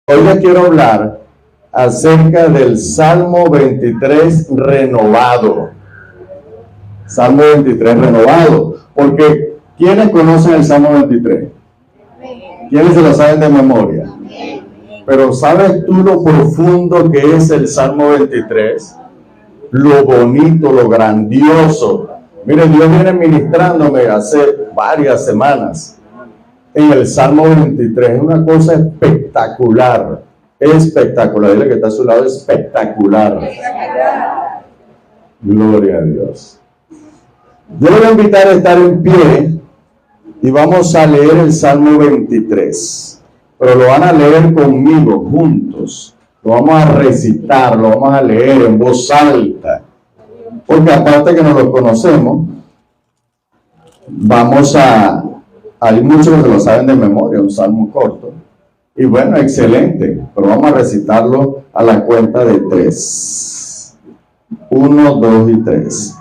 Hoy les quiero hablar acerca del Salmo 23 renovado. Salmo 23 renovado. Porque, ¿quiénes conocen el Salmo 23? ¿Quiénes se lo saben de memoria? Pero ¿sabes tú lo profundo que es el Salmo 23? Lo bonito, lo grandioso. Miren, Dios viene ministrándome hace varias semanas en el Salmo 23. Es una cosa espectacular. Espectacular. Dile que está a su lado, espectacular. Gloria a Dios. Yo le voy a invitar a estar en pie y vamos a leer el Salmo 23. Pero lo van a leer conmigo, juntos. Lo vamos a recitar, lo vamos a leer en voz alta. Porque aparte que no lo conocemos, hay muchos que lo saben de memoria, un salmo corto. Y bueno, excelente, pero vamos a recitarlo a la cuenta de 3. 1, 2 y 3.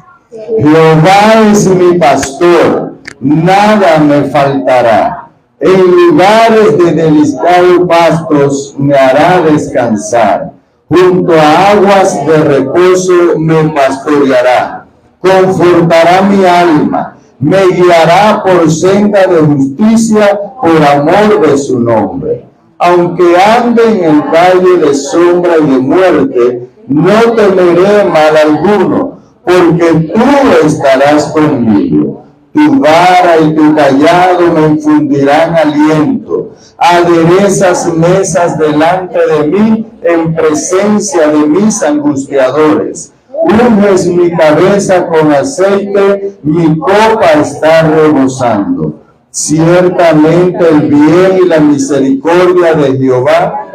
Jehová es mi pastor, nada me faltará. En lugares de delicados pastos me hará descansar. Junto a aguas de reposo me pastoreará. Confortará mi alma. Me guiará por senda de justicia por amor de su nombre. Aunque ande en el valle de sombra y de muerte, no temeré mal alguno, porque tú estarás conmigo. Tu vara y tu callado me infundirán aliento. Aderezas mesas delante de mí en presencia de mis angustiadores. Unges mi cabeza con aceite, mi copa está rebosando. Ciertamente el bien y la misericordia de Jehová.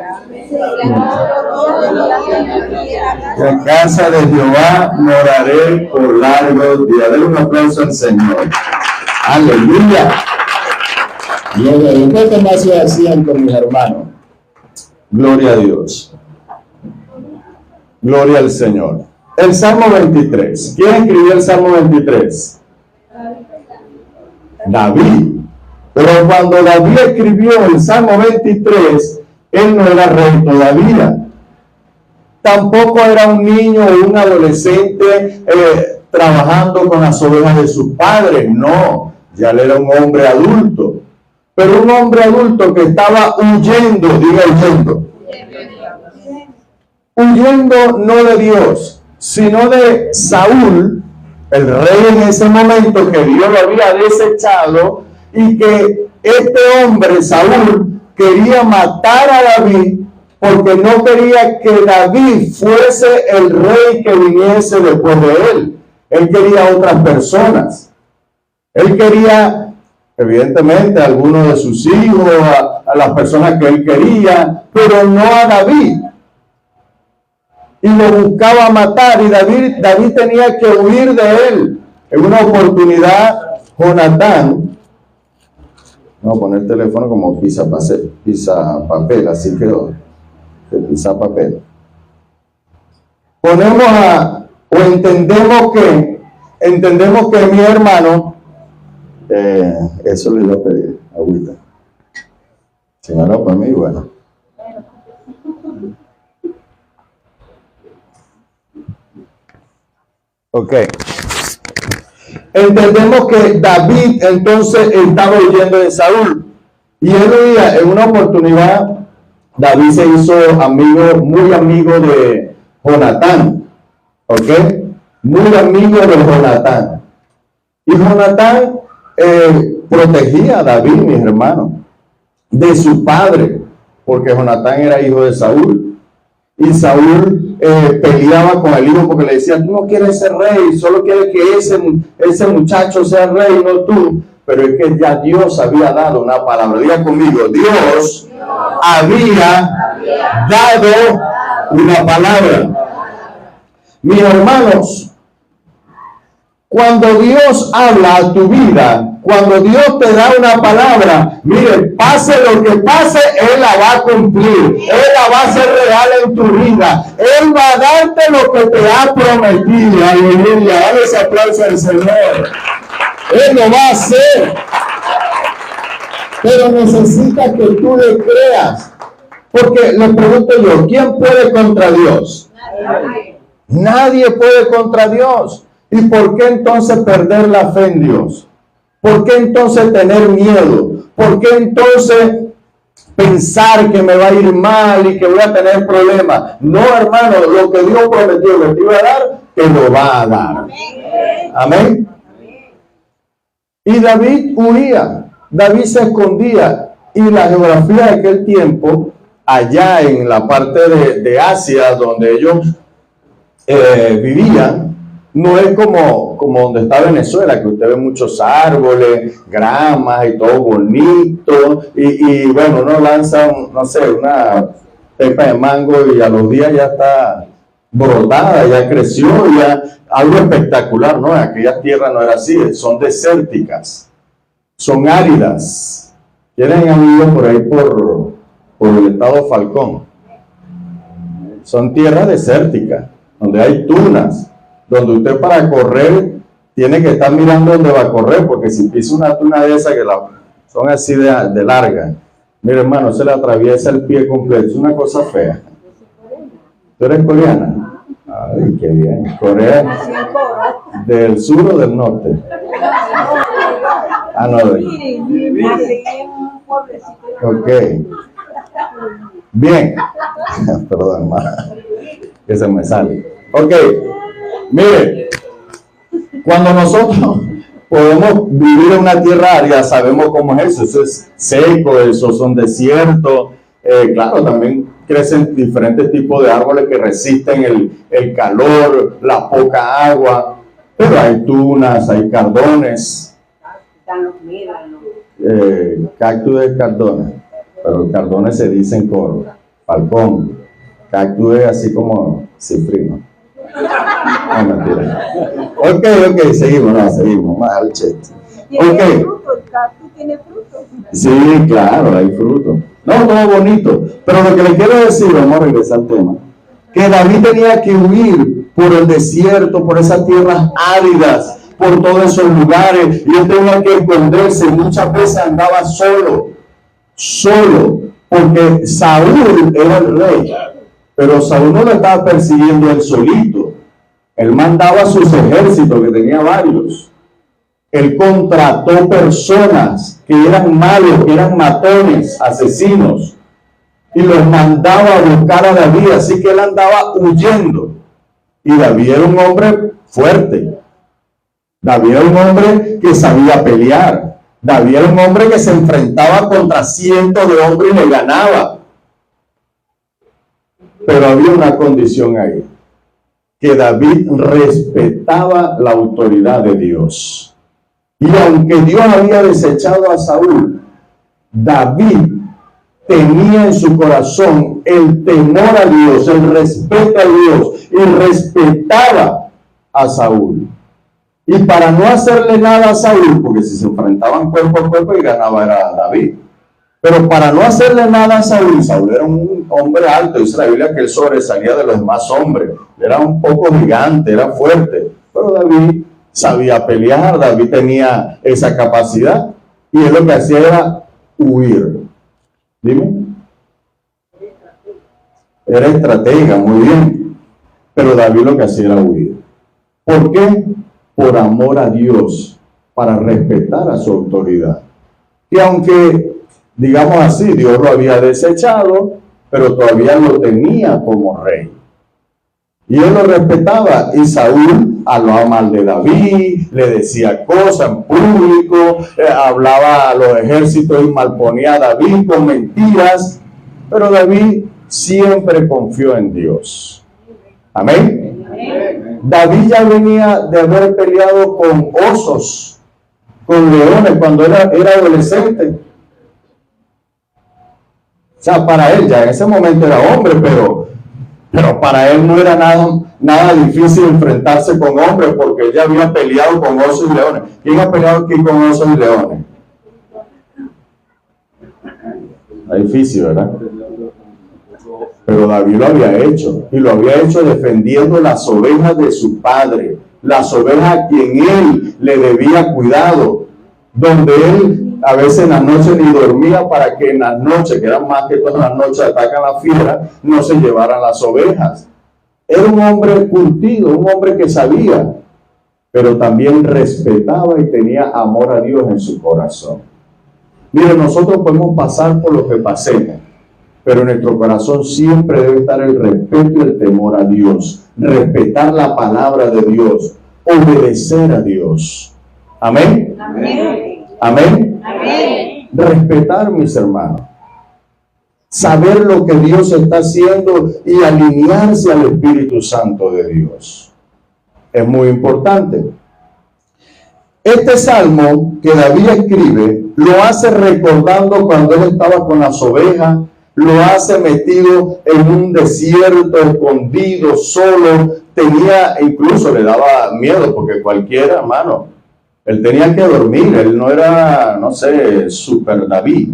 En la casa de Jehová moraré por largos días. Denle un aplauso al Señor. Aleluya. Gloria a Dios. Más se hacían con mis hermanos. Gloria a Dios. Gloria al Señor. El Salmo 23. ¿Quién escribió el Salmo 23? David. Pero cuando David escribió el Salmo 23, él no era rey todavía. Tampoco era un niño o un adolescente trabajando con las ovejas de sus padres. No, ya él era un hombre adulto. Pero un hombre adulto que estaba huyendo, diga huyendo. Huyendo no de Dios, sino de Saúl, el rey en ese momento que Dios lo había desechado, y que este hombre, Saúl, quería matar a David porque no quería que David fuese el rey que viniese después de él. Él quería otras personas. Él quería, evidentemente, a algunos de sus hijos, a las personas que él quería, pero no a David. Y lo buscaba matar, y David tenía que huir de él. En una oportunidad, Jonatán, vamos a poner el teléfono como pisa papel, así quedó, de pisa papel. Entendemos que mi hermano, eso le iba a pedir, agüita. Si no, no, para mí, bueno. Ok. Entendemos que David entonces estaba huyendo de Saúl. Y él huía. En una oportunidad, David se hizo muy amigo de Jonatán. ¿Ok? Muy amigo de Jonatán. Y Jonatán protegía a David, mis hermanos, de su padre, porque Jonatán era hijo de Saúl. Y Saúl peleaba con el hijo porque le decía: tú no quieres ser rey, solo quieres que ese muchacho sea rey, no tú. Pero es que ya Dios había dado una palabra. Diga conmigo: Dios había dado una palabra. Mis hermanos, cuando Dios habla a tu vida, cuando Dios te da una palabra, mire, pase lo que pase, Él la va a cumplir. Él la va a hacer real en tu vida. Él va a darte lo que te ha prometido. Aleluya. Dale ese aplauso al Señor. Él lo va a hacer. Pero necesita que tú le creas. Porque le pregunto yo, ¿quién puede contra Dios? Nadie puede contra Dios. ¿Y por qué entonces perder la fe en Dios? ¿Por qué entonces tener miedo? ¿Por qué entonces pensar que me va a ir mal y que voy a tener problemas? No, hermano, lo que Dios prometió que te iba a dar, te lo va a dar. Amén. Y David huía, David se escondía, y la geografía de aquel tiempo, allá en la parte de Asia donde ellos vivían, no es como donde está Venezuela, que usted ve muchos árboles, gramas y todo bonito, y bueno, uno lanza, no sé, una pepa de mango y a los días ya está brotada, ya creció, ya algo espectacular, ¿no? En aquella tierra no era así, son desérticas, son áridas. ¿Quiénes han ido por ahí por el estado Falcón? Son tierras desérticas, donde hay tunas, donde usted para correr tiene que estar mirando dónde va a correr, porque si pisa una tuna de esas que son así de larga, mire hermano, se le atraviesa el pie completo, es una cosa fea. ¿Tú eres coreana? Ay, qué bien. ¿Corea del sur o del norte? Ah, no. Ok. Bien. Perdón, hermano, que se me sale. Ok. Mire, cuando nosotros podemos vivir en una tierra árida, sabemos cómo es eso. Eso es seco, eso son desiertos. Claro, también crecen diferentes tipos de árboles que resisten el calor, la poca agua, pero hay tunas, hay cardones. Cactus de cardones, pero cardones se dicen por Falcón. Cactus es así como cifrino. No, mentira. Ok, seguimos, más al chat. ¿Tiene fruto? ¿El cactus tiene fruto? Sí, claro, hay fruto. No, todo bonito. Pero lo que le quiero decir, vamos a regresar al tema, que David tenía que huir por el desierto, por esas tierras áridas, por todos esos lugares, y él tenía que esconderse. Muchas veces andaba solo, porque Saúl era el rey, pero Saúl no lo estaba persiguiendo él solito. Él mandaba a sus ejércitos, que tenía varios. Él contrató personas que eran malos, que eran matones, asesinos, y los mandaba a buscar a David, así que él andaba huyendo. Y David era un hombre fuerte. David era un hombre que sabía pelear. David era un hombre que se enfrentaba contra cientos de hombres y le ganaba. Pero había una condición ahí, que David respetaba la autoridad de Dios. Y aunque Dios había desechado a Saúl, David tenía en su corazón el temor a Dios, el respeto a Dios, y respetaba a Saúl. Y para no hacerle nada a Saúl, porque si se enfrentaban cuerpo a cuerpo y ganaba era David, pero para no hacerle nada a Saúl, Saúl era un hombre alto, dice la Biblia que él sobresalía de los demás hombres, era un poco gigante, era fuerte, pero David sabía pelear, David tenía esa capacidad, y él lo que hacía era huir. Dime. Era estratega, muy bien, pero David lo que hacía era huir. ¿Por qué? Por amor a Dios, para respetar a su autoridad. Y aunque, digamos así, Dios lo había desechado, pero todavía lo tenía como rey. Y él lo respetaba, y Saúl hablaba mal de David, le decía cosas en público, hablaba a los ejércitos y malponía a David con mentiras, pero David siempre confió en Dios. Amén. Amén. David ya venía de haber peleado con osos, con leones, cuando era adolescente. O sea, para él ya en ese momento era hombre, pero para él no era nada difícil enfrentarse con hombres, porque él ya había peleado con osos y leones. ¿Quién ha peleado aquí con osos y leones? Es difícil, ¿verdad? Pero David lo había hecho, y lo había hecho defendiendo las ovejas de su padre, las ovejas a quien él le debía cuidado, donde él a veces en las noches ni dormía para que en las noches, que eran más que todas las noches atacan la fiera, no se llevaran las ovejas. Era un hombre curtido, un hombre que sabía, pero también respetaba y tenía amor a Dios en su corazón. Mire, nosotros podemos pasar por lo que pasemos, pero en nuestro corazón siempre debe estar el respeto y el temor a Dios, respetar la palabra de Dios, obedecer a Dios. Amén. Amén. Amén. Amén. Respetar, mis hermanos. Saber lo que Dios está haciendo y alinearse al Espíritu Santo de Dios. Es muy importante. Este salmo que David escribe lo hace recordando cuando él estaba con las ovejas, lo hace metido en un desierto, escondido, solo. Incluso le daba miedo porque cualquiera, hermano, él tenía que dormir. Él no era, no sé, super David,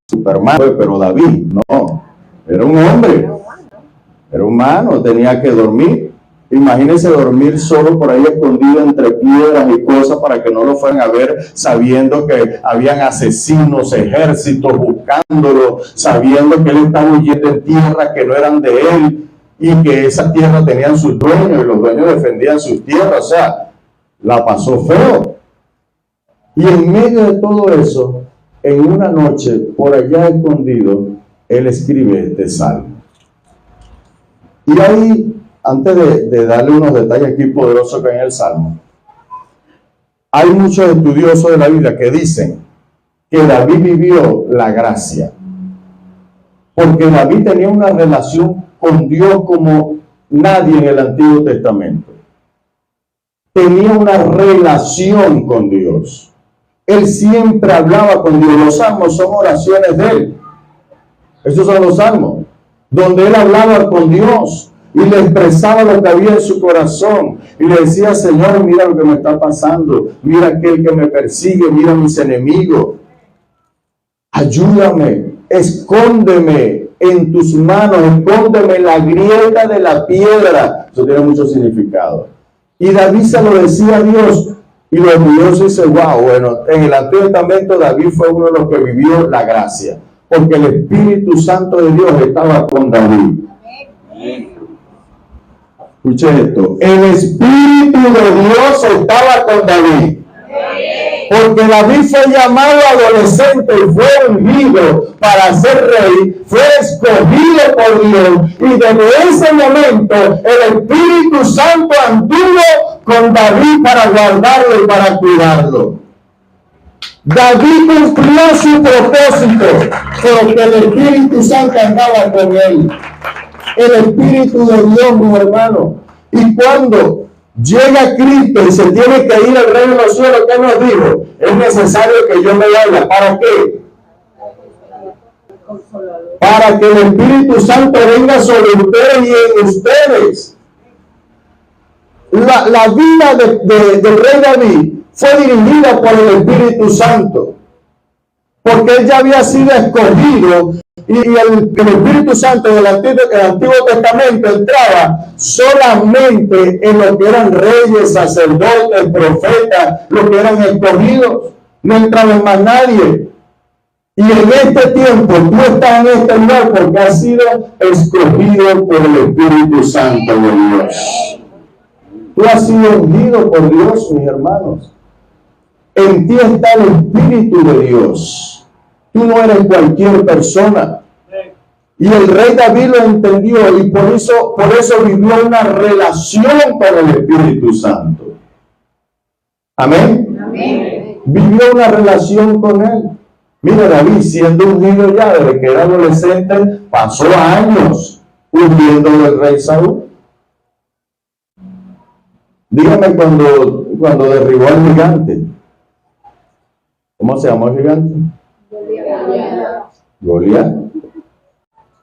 Superman, pero David, no. Era un hombre, era humano, tenía que dormir. Imagínense dormir solo por ahí escondido entre piedras y cosas para que no lo fueran a ver, sabiendo que habían asesinos, ejércitos buscándolo, sabiendo que él estaba huyendo en tierras que no eran de él y que esas tierras tenían sus dueños y los dueños defendían sus tierras. O sea, la pasó feo. Y en medio de todo eso, en una noche, por allá escondido, él escribe este salmo. Y ahí, antes de darle unos detalles aquí poderosos que hay en el salmo, hay muchos estudiosos de la Biblia que dicen que David vivió la gracia, porque David tenía una relación con Dios como nadie en el Antiguo Testamento. Tenía una relación con Dios. Él siempre hablaba con Dios. Los salmos son oraciones de él. Esos son los salmos, donde él hablaba con Dios y le expresaba lo que había en su corazón. Y le decía, Señor, mira lo que me está pasando. Mira aquel que me persigue, mira mis enemigos. Ayúdame, escóndeme en tus manos, escóndeme en la grieta de la piedra. Eso tiene mucho significado. Y David se lo decía a Dios. Y los estudiosos dicen, wow, bueno, en el Antiguo Testamento David fue uno de los que vivió la gracia, porque el Espíritu Santo de Dios estaba con David. Escuche esto, el Espíritu de Dios estaba con David, porque David fue llamado adolescente y fue ungido para ser rey, fue escogido por Dios, y desde ese momento el Espíritu Santo anduvo con David para guardarlo y para cuidarlo. David cumplió su propósito porque el Espíritu Santo andaba con él. El Espíritu de Dios, mi hermano. Y cuando llega Cristo y se tiene que ir al reino de los cielos, ¿qué nos dijo? Es necesario que yo me vaya. ¿Para qué? Para que el Espíritu Santo venga sobre ustedes y en ustedes. La vida del rey David fue dirigida por el Espíritu Santo, porque él ya había sido escogido, y el Espíritu Santo del Antiguo Testamento entraba solamente en lo que eran reyes, sacerdotes, profetas, los que eran escogidos. No entraba en más nadie. Y en este tiempo tú estás en este lugar porque has sido escogido por el Espíritu Santo de Dios. Tú has sido ungido por Dios, mis hermanos. En ti está el Espíritu de Dios. Tú no eres cualquier persona. Y el rey David lo entendió y por eso vivió una relación con el Espíritu Santo. Amén. Amén. Vivió una relación con él. Mira, David, siendo ungido ya desde que era adolescente, pasó años huyendo del rey Saúl. Dígame cuando derribó al gigante. ¿Cómo se llamó el gigante? Goliat.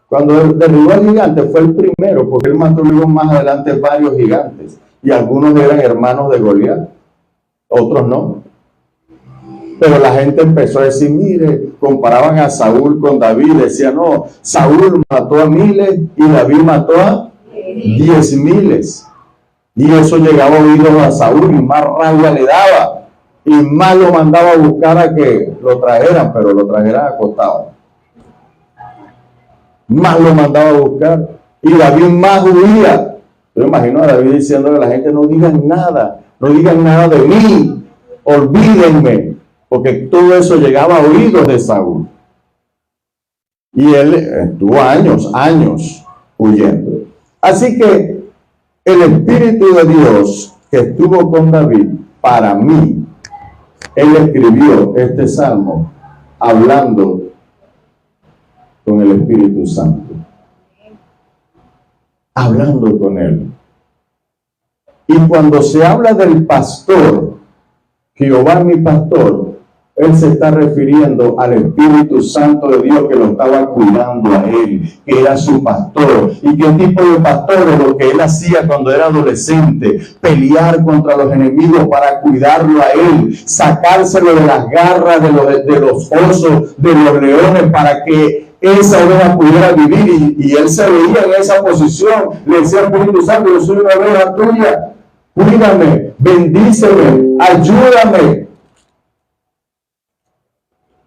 Cuando derribó al gigante fue el primero, porque él mató luego más adelante varios gigantes. Y algunos eran hermanos de Goliat, otros no. Pero la gente empezó a decir, mire, comparaban a Saúl con David. Decían, no, Saúl mató a miles y David mató a 10,000. Y eso llegaba a oídos a Saúl y más rabia le daba. y más lo mandaba a buscar a que lo trajeran, pero lo trajeran acostado. Más lo mandaba a buscar, y David más huía. Yo imagino a David diciéndole a la gente: no digan nada de mí, olvídenme, porque todo eso llegaba a oídos de Saúl. Y él estuvo años huyendo. Así que el Espíritu de Dios que estuvo con David, para mí, él escribió este salmo hablando con el Espíritu Santo, hablando con él. Y cuando se habla del pastor, Jehová mi pastor, él se está refiriendo al Espíritu Santo de Dios que lo estaba cuidando a él, que era su pastor. ¿Y qué tipo de pastor? De lo que él hacía cuando era adolescente: pelear contra los enemigos para cuidarlo a él, sacárselo de las garras de los osos, de los leones, para que esa oveja pudiera vivir. Y él se veía en esa posición. Le decía al Espíritu Santo: yo soy una oveja tuya, cuídame, bendíceme, ayúdame.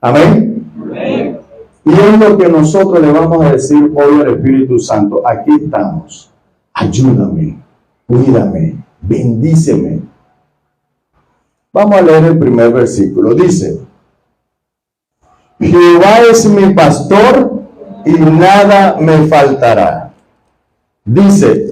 Amén. Amén. Y es lo que nosotros le vamos a decir hoy al Espíritu Santo. Aquí estamos. Ayúdame, cuídame, bendíceme. Vamos a leer el primer versículo. Dice: Jehová es mi pastor y nada me faltará. Dice,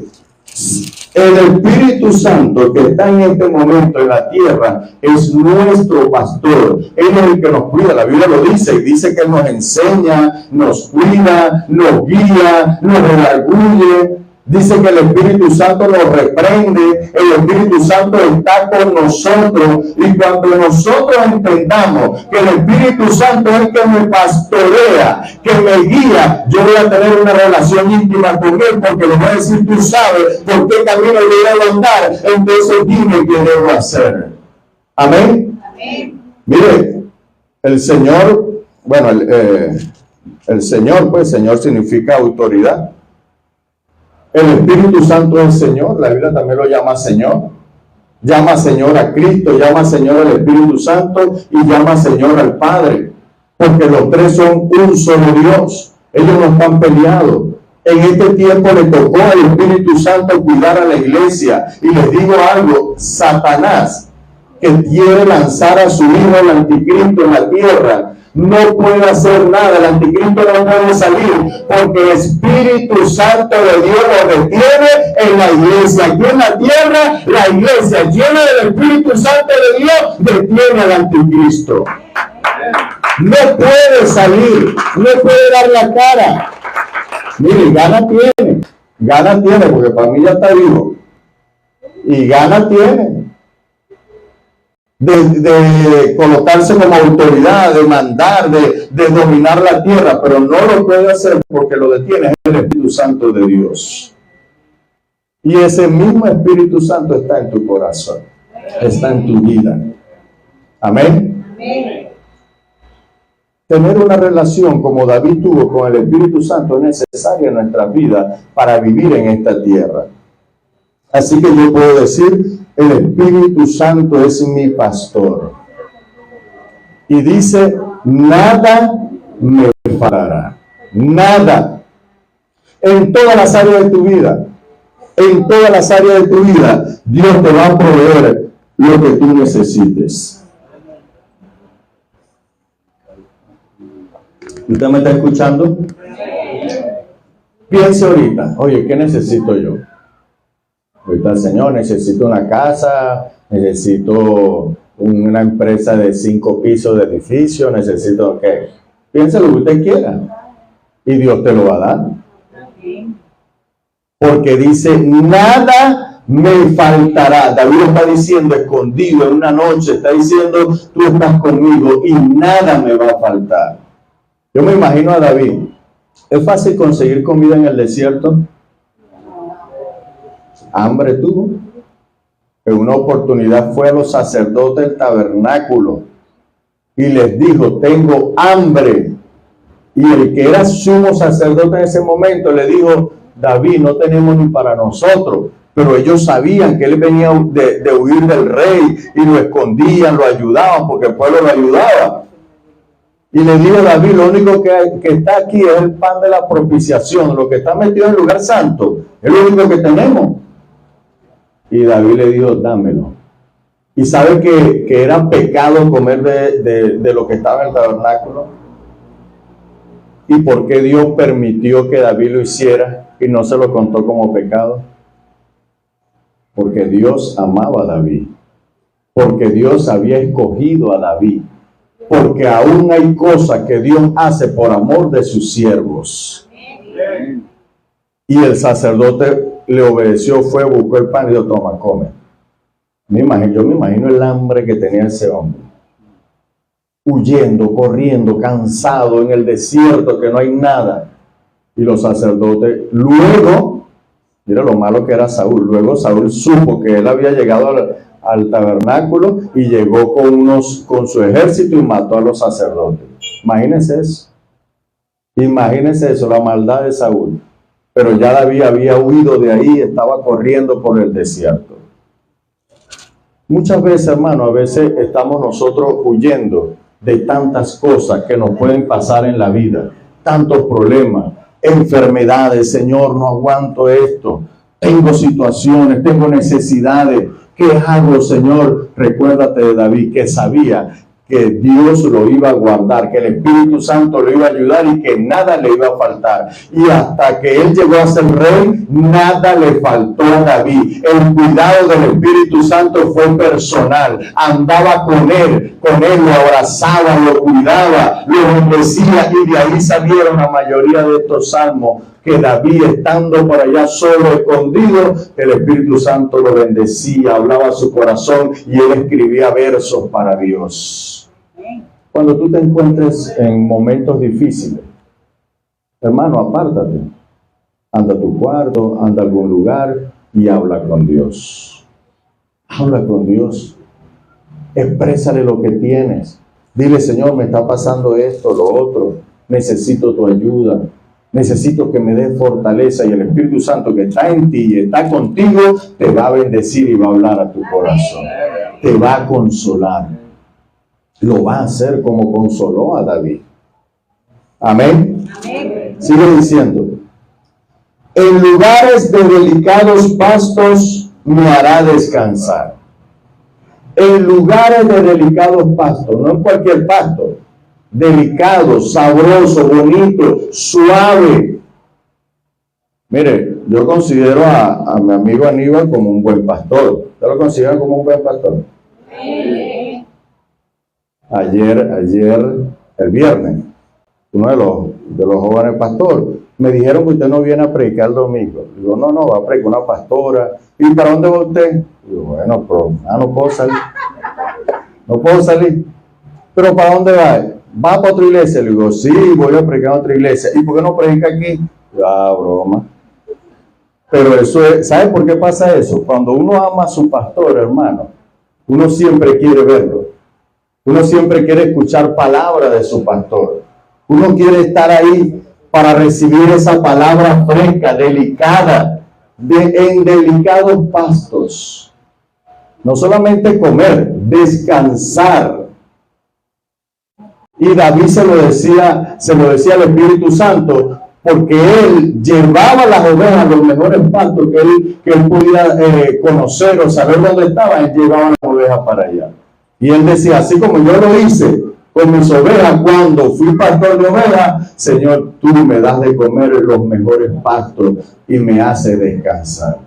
el Espíritu Santo que está en este momento en la tierra es nuestro pastor. Él es el que nos cuida. La Biblia lo dice, y dice que Él nos enseña, nos cuida, nos guía, nos redarguye. Dice que el Espíritu Santo nos reprende. El Espíritu Santo está con nosotros. Y cuando nosotros entendamos que el Espíritu Santo es el que me pastorea, que me guía, yo voy a tener una relación íntima con Él, porque le voy a decir: tú sabes por qué camino yo debo andar, entonces dime qué debo hacer. Amén. Amén. Mire, el Señor, bueno, el Señor, pues Señor significa autoridad. El Espíritu Santo es el Señor. La Biblia también lo llama Señor. Llama Señor a Cristo, llama Señor al Espíritu Santo y llama Señor al Padre. Porque los tres son un solo Dios. Ellos no están peleados. En este tiempo le tocó al Espíritu Santo cuidar a la iglesia. Y les digo algo: Satanás, que quiere lanzar a su hijo el anticristo en la tierra, no puede hacer nada. El anticristo no puede salir, porque el Espíritu Santo de Dios lo detiene en la iglesia. Aquí en la tierra, la iglesia llena del Espíritu Santo de Dios detiene al anticristo. No puede salir, no puede dar la cara. Mire, gana tiene, porque para mí ya está vivo. Y gana tiene de colocarse como autoridad, de mandar, de dominar la tierra, pero no lo puede hacer porque lo detiene el Espíritu Santo de Dios. Y ese mismo Espíritu Santo está en tu corazón, está en tu vida. Amén. Amén. Tener una relación como David tuvo con el Espíritu Santo es necesaria en nuestra vida para vivir en esta tierra. Así que yo puedo decir: el Espíritu Santo es mi pastor. Y dice: nada me faltará. Nada. En todas las áreas de tu vida. En todas las áreas de tu vida, Dios te va a proveer lo que tú necesites. ¿Usted me está escuchando? Piense ahorita: oye, ¿qué necesito yo? Ahorita, Señor, necesito una casa, necesito una empresa de 5 pisos de edificio, necesito ¿qué? Piense lo que usted quiera y Dios te lo va a dar. Porque dice: nada me faltará. David está diciendo escondido en una noche, está diciendo: tú estás conmigo y nada me va a faltar. Yo me imagino a David. ¿Es fácil conseguir comida en el desierto? Hambre tuvo. En una oportunidad fue a los sacerdotes del tabernáculo y les dijo: tengo hambre. Y el que era sumo sacerdote en ese momento le dijo: David, no tenemos ni para nosotros, pero ellos sabían que él venía de huir del rey y lo escondían, lo ayudaban porque el pueblo lo ayudaba. Y le dijo David, lo único que está aquí es el pan de la propiciación, lo que está metido en el lugar santo, es lo único que tenemos. Y David le dijo, dámelo. Y sabe que era pecado comer de lo que estaba en el tabernáculo. ¿Y por qué Dios permitió que David lo hiciera y no se lo contó como pecado? Porque Dios amaba a David. Porque Dios había escogido a David. Porque aún hay cosas que Dios hace por amor de sus siervos. Y el sacerdote le obedeció, fue, buscó el pan y dijo, toma, come. Yo me imagino el hambre que tenía ese hombre. Huyendo, corriendo, cansado en el desierto, que no hay nada. Y los sacerdotes, luego, mira lo malo que era Saúl, luego Saúl supo que él había llegado al tabernáculo y llegó con su ejército y mató a los sacerdotes. Imagínense eso. Imagínense eso, la maldad de Saúl. Pero ya David había huido de ahí, estaba corriendo por el desierto. Muchas veces, hermano, a veces estamos nosotros huyendo de tantas cosas que nos pueden pasar en la vida, tantos problemas, enfermedades. Señor, no aguanto esto, tengo situaciones, tengo necesidades. ¿Qué hago, Señor? Recuérdate de David, que sabía que Dios lo iba a guardar, que el Espíritu Santo lo iba a ayudar y que nada le iba a faltar. Y hasta que él llegó a ser rey, nada le faltó a David. El cuidado del Espíritu Santo fue personal. Andaba con él, lo abrazaba, lo cuidaba, lo bendecía, y de ahí salieron la mayoría de estos salmos. Que David, estando por allá solo, escondido, el Espíritu Santo lo bendecía, hablaba a su corazón y él escribía versos para Dios. Cuando tú te encuentres en momentos difíciles, hermano, apártate. Anda a tu cuarto, anda a algún lugar y habla con Dios. Habla con Dios. Exprésale lo que tienes. Dile, Señor, me está pasando esto, lo otro. Necesito tu ayuda. Necesito que me dé fortaleza, y el Espíritu Santo que está en ti y está contigo te va a bendecir y va a hablar a tu corazón. Te va a consolar. Lo va a hacer como consoló a David. Amén. Amén. Sigue diciendo. En lugares de delicados pastos me hará descansar. En lugares de delicados pastos, no en cualquier pasto. Delicado, sabroso, bonito, suave. Mire, yo considero a mi amigo Aníbal como un buen pastor. ¿Usted lo considera como un buen pastor? Sí. Ayer, el viernes, uno de los jóvenes pastores, me dijeron que usted no viene a predicar el domingo. Digo, no, va a predicar una pastora. ¿Y para dónde va usted? Digo, bueno, pero no puedo salir. No puedo salir. ¿Pero para dónde va? ¿Va para otra iglesia? Le digo, sí, voy a predicar en otra iglesia. ¿Y por qué no predica aquí? Broma. Pero eso es, ¿sabe por qué pasa eso? Cuando uno ama a su pastor, hermano, uno siempre quiere verlo. Uno siempre quiere escuchar palabra de su pastor. Uno quiere estar ahí para recibir esa palabra fresca, delicada, en delicados pastos. No solamente comer, descansar. Y David se lo decía al Espíritu Santo, porque él llevaba las ovejas a los mejores pastos que él podía conocer o saber dónde estaban. Él llevaba las ovejas para allá. Y él decía, así como yo lo hice con mis ovejas cuando fui pastor de ovejas, Señor, tú me das de comer en los mejores pastos y me haces descansar.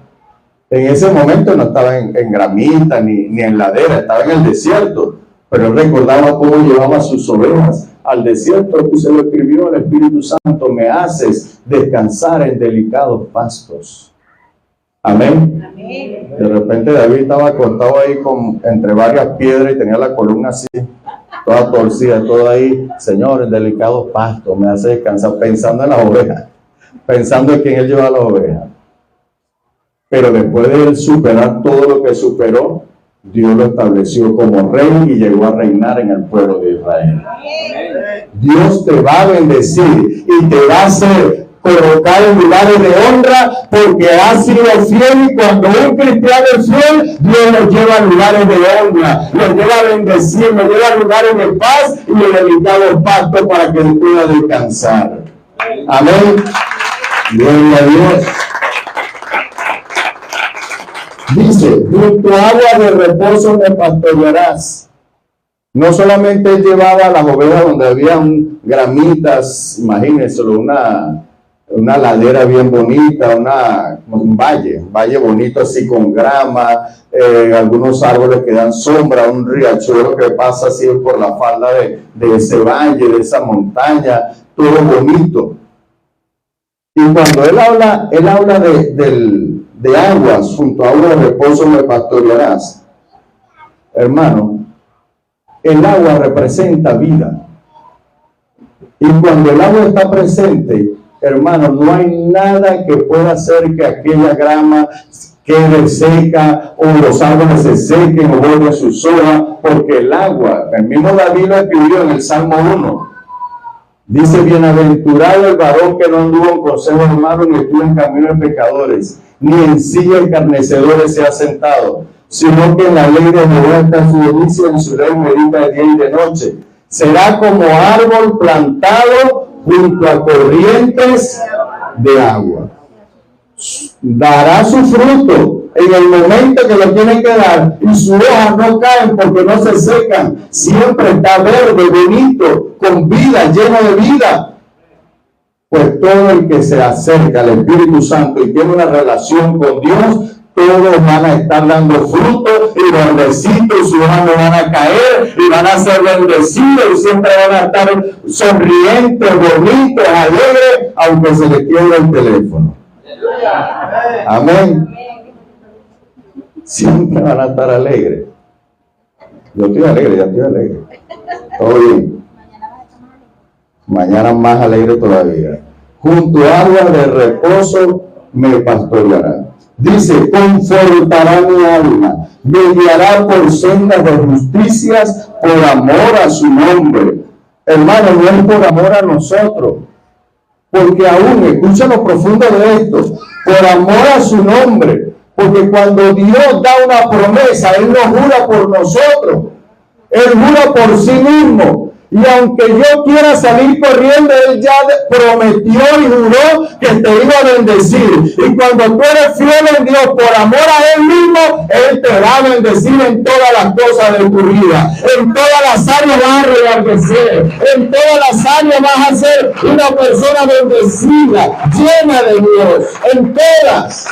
En ese momento no estaba en gramita ni en ladera, estaba en el desierto. Pero él recordaba cómo llevaba sus ovejas al desierto, y se lo escribió al Espíritu Santo: me haces descansar en delicados pastos. Amén. Amén. De repente David estaba acostado ahí entre varias piedras y tenía la columna así, toda torcida, todo ahí. Señor, en delicados pastos me hace descansar, pensando en las ovejas, pensando en quién él lleva las ovejas. Pero después de él superar todo lo que superó, Dios lo estableció como rey y llegó a reinar en el pueblo de Israel. Dios te va a bendecir y te va a hacer colocar en lugares de honra, porque ha sido fiel, y cuando un cristiano es fiel, Dios lo lleva a lugares de honra, lo lleva a bendecir, lo lleva a lugares de paz y de delicado pacto para que él pueda descansar. Amén. Gloria a Dios. Dice, junto a agua de reposo me pastorearás. No solamente él llevaba las ovejas donde había gramitas, imagínense, una ladera bien bonita, un valle bonito así con grama, algunos árboles que dan sombra, un riachuelo que pasa así por la falda de ese valle, de esa montaña, todo bonito. Y cuando él habla de aguas, junto a agua de reposo me pastorearás. Hermano, el agua representa vida. Y cuando el agua está presente, hermano, no hay nada que pueda hacer que aquella grama quede seca o los árboles se sequen o vuelvan sus hojas, porque el agua, el mismo David lo escribió en el Salmo 1. Dice, bienaventurado el varón que no anduvo en consejo de malos, ni estuvo en camino de pecadores, ni en silla de escarnecedores se ha sentado, sino que en la ley de Jehová está su delicia, en su ley medita de día y de noche. Será como árbol plantado junto a corrientes de agua. Dará su fruto en el momento que lo tiene que dar, y sus hojas no caen porque no se secan. Siempre está verde, bonito, con vida, lleno de vida. Pues todo el que se acerca al Espíritu Santo y tiene una relación con Dios, todos van a estar dando fruto y verdecitos, y sus hojas no van a caer y van a ser bendecidos y siempre van a estar sonrientes, bonitos, alegres, aunque se les quiebra el teléfono. Amén. Siempre van a estar alegres. Yo estoy alegre, ya estoy alegre. Todo bien. Mañana más alegre todavía. Junto a aguas de reposo me pastoreará. Dice, confortará mi alma, me guiará por sendas de justicias por amor a su nombre. Hermano, no es por amor a nosotros, porque aún, escucha lo profundo de esto, por amor a su nombre, porque cuando Dios da una promesa, Él no jura por nosotros, Él jura por sí mismo. Y aunque yo quiera salir corriendo, Él ya prometió y juró que te iba a bendecir. Y cuando tú eres fiel en Dios por amor a Él mismo, Él te va a bendecir en todas las cosas de tu vida. En todas las áreas vas a reaparecer. En todas las áreas vas a ser una persona bendecida, llena de Dios. En todas.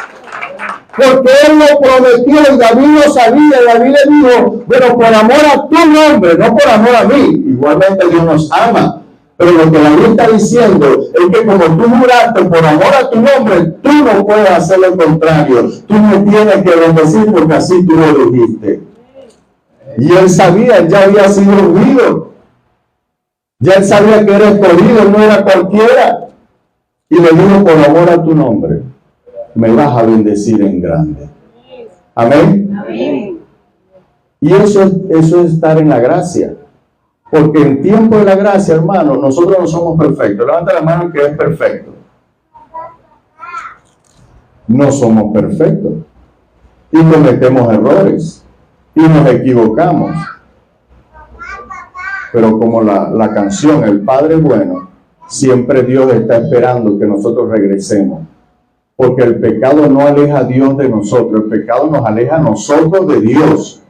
Porque Él lo prometió y David lo sabía. Y David le dijo, pero por amor a tu nombre, no por amor a mí. Igualmente Dios nos ama. Pero lo que David está diciendo es que como tú juraste por amor a tu nombre, tú no puedes hacer lo contrario. Tú me tienes que bendecir porque así tú lo dijiste. Y él sabía, él ya había sido ungido. Ya él sabía que era escogido, no era cualquiera. Y le dijo, por amor a tu nombre, me vas a bendecir en grande. Amén. Amén. Y eso es estar en la gracia. Porque en tiempo de la gracia, hermano, nosotros no somos perfectos. Levanta la mano que es perfecto. No somos perfectos. Y cometemos errores. Y nos equivocamos. Pero como la canción, el Padre bueno, siempre Dios está esperando que nosotros regresemos. Porque el pecado no aleja a Dios de nosotros, el pecado nos aleja a nosotros de Dios.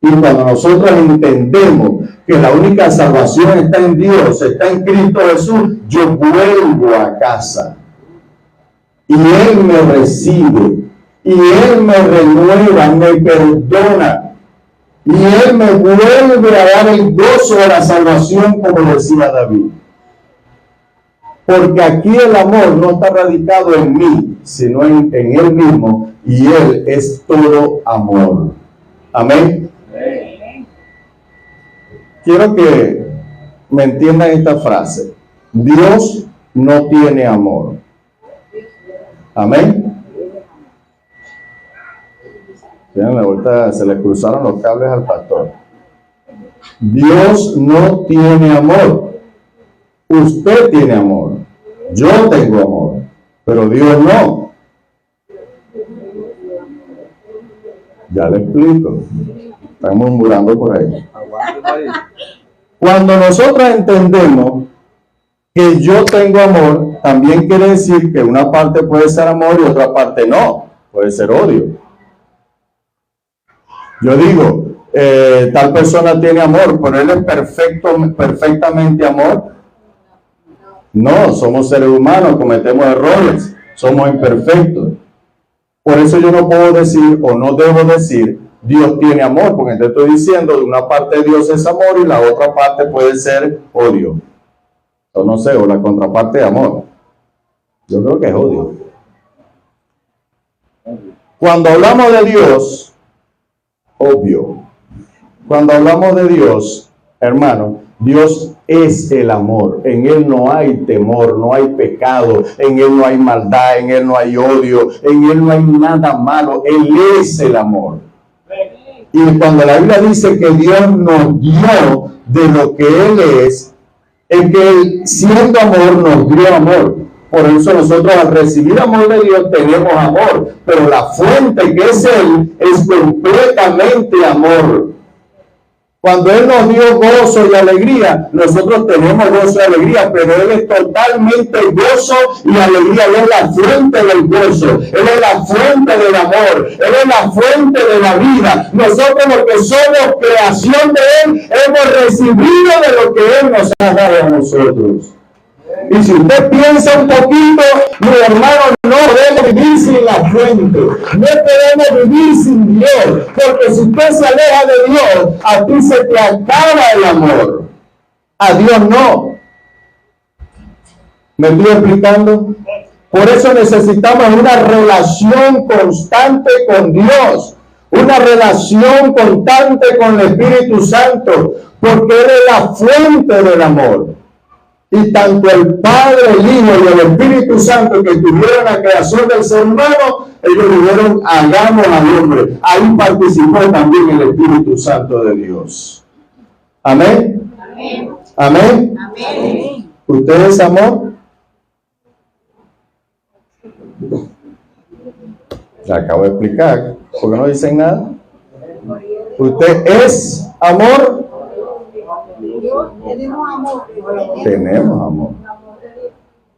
Y cuando nosotros entendemos que la única salvación está en Dios, está en Cristo Jesús, yo vuelvo a casa. Y Él me recibe, y Él me renueva, me perdona. Y Él me vuelve a dar el gozo de la salvación, como decía David. Porque aquí el amor no está radicado en mí, sino en Él mismo, y Él es todo amor. Amén. Quiero que me entiendan esta frase. Dios no tiene amor. Amén. Vean, ahorita se le cruzaron los cables al pastor. Dios no tiene amor. Usted tiene amor. Yo tengo amor, pero Dios no. Ya le explico. Están murmurando por ahí. Cuando nosotros entendemos que yo tengo amor, también quiere decir que una parte puede ser amor y otra parte no. Puede ser odio. Yo digo, tal persona tiene amor, pero él es perfectamente amor. No, somos seres humanos, cometemos errores, somos imperfectos. Por eso yo no puedo decir o no debo decir Dios tiene amor, porque te estoy diciendo de una parte de Dios es amor y la otra parte puede ser odio. O no sé, o la contraparte de amor. Yo creo que es odio. Cuando hablamos de Dios, obvio, cuando hablamos de Dios, hermano, Dios es el amor. En Él no hay temor, no hay pecado, en Él no hay maldad, en Él no hay odio, en Él no hay nada malo. Él es el amor. Y cuando la Biblia dice que Dios nos dio de lo que Él es que Él, siendo amor, nos dio amor. Por eso nosotros al recibir amor de Dios tenemos amor, pero la fuente que es Él es completamente amor. Cuando Él nos dio gozo y alegría, nosotros tenemos gozo y alegría, pero Él es totalmente gozo y alegría. Él es la fuente del gozo, Él es la fuente del amor, Él es la fuente de la vida. Nosotros los que somos creación de Él, hemos recibido de lo que Él nos ha dado a nosotros. Y si usted piensa un poquito, mi hermano, no podemos vivir sin la fuente, no podemos vivir sin Dios, porque si usted se aleja de Dios, a ti se te acaba el amor, a Dios no. ¿Me estoy explicando? Por eso necesitamos una relación constante con Dios, una relación constante con el Espíritu Santo, porque Él es la fuente del amor. Y tanto el Padre, el Hijo y el Espíritu Santo que tuvieron la creación del ser humano, ellos dijeron, hagamos al hombre. Ahí participó también el Espíritu Santo de Dios. Amén. Amén. Amén. Amén. ¿Usted es amor? Le acabo de explicar. ¿Por qué no dicen nada? ¿Usted es amor? Tenemos amor. Tenemos amor.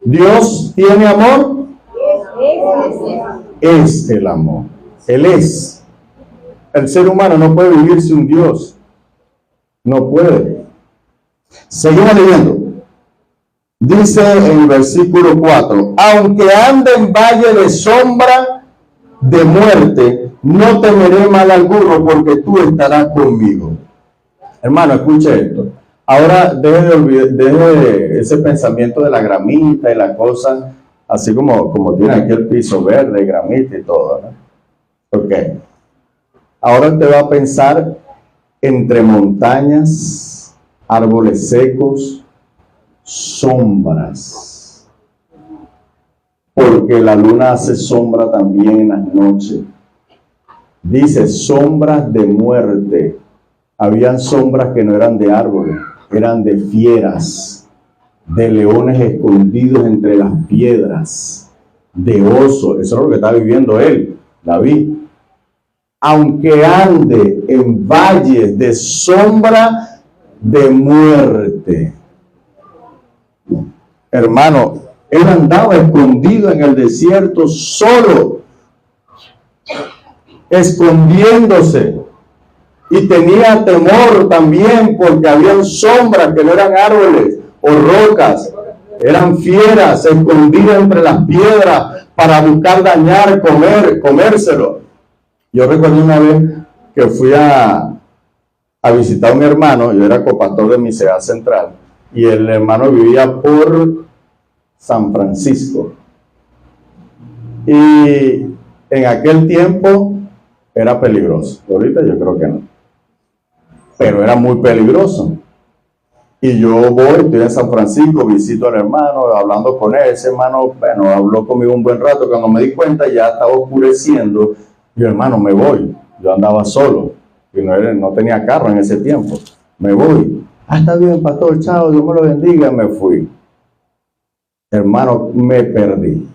¿Dios tiene amor? Es el amor. Él es. El ser humano no puede vivir sin Dios. No puede. Seguimos leyendo. Dice en el versículo 4, aunque ande en valle de sombra de muerte, no temeré mal alguno, porque tú estarás conmigo. Hermano, escuche esto. Ahora deje ese pensamiento de la gramita y la cosa, así como tiene aquí el piso verde, gramita y todo, ¿no? Ok. Ahora usted va a pensar entre montañas, árboles secos, sombras. Porque la luna hace sombra también en las noches. Dice sombras de muerte. Habían sombras que no eran de árboles, eran de fieras, de leones escondidos entre las piedras, de osos. Eso es lo que está viviendo él, David. Aunque ande en valles de sombra de muerte. Hermano, él andaba escondido en el desierto solo, escondiéndose. Y tenía temor también porque habían sombras que no eran árboles o rocas, eran fieras escondidas entre las piedras para buscar dañar, comérselo. Yo recuerdo una vez que fui a visitar a un hermano, yo era copastor de mi ciudad central, y el hermano vivía por San Francisco. Y en aquel tiempo era peligroso, ahorita yo creo que no. Pero era muy peligroso. Y yo estoy en San Francisco, visito al hermano, hablando con él. Ese hermano, bueno, habló conmigo un buen rato. Cuando me di cuenta ya estaba oscureciendo. Yo, hermano, me voy. Yo andaba solo y no tenía carro en ese tiempo. Me voy. Está bien, pastor, chao, Dios me lo bendiga. Me fui. Hermano, me perdí.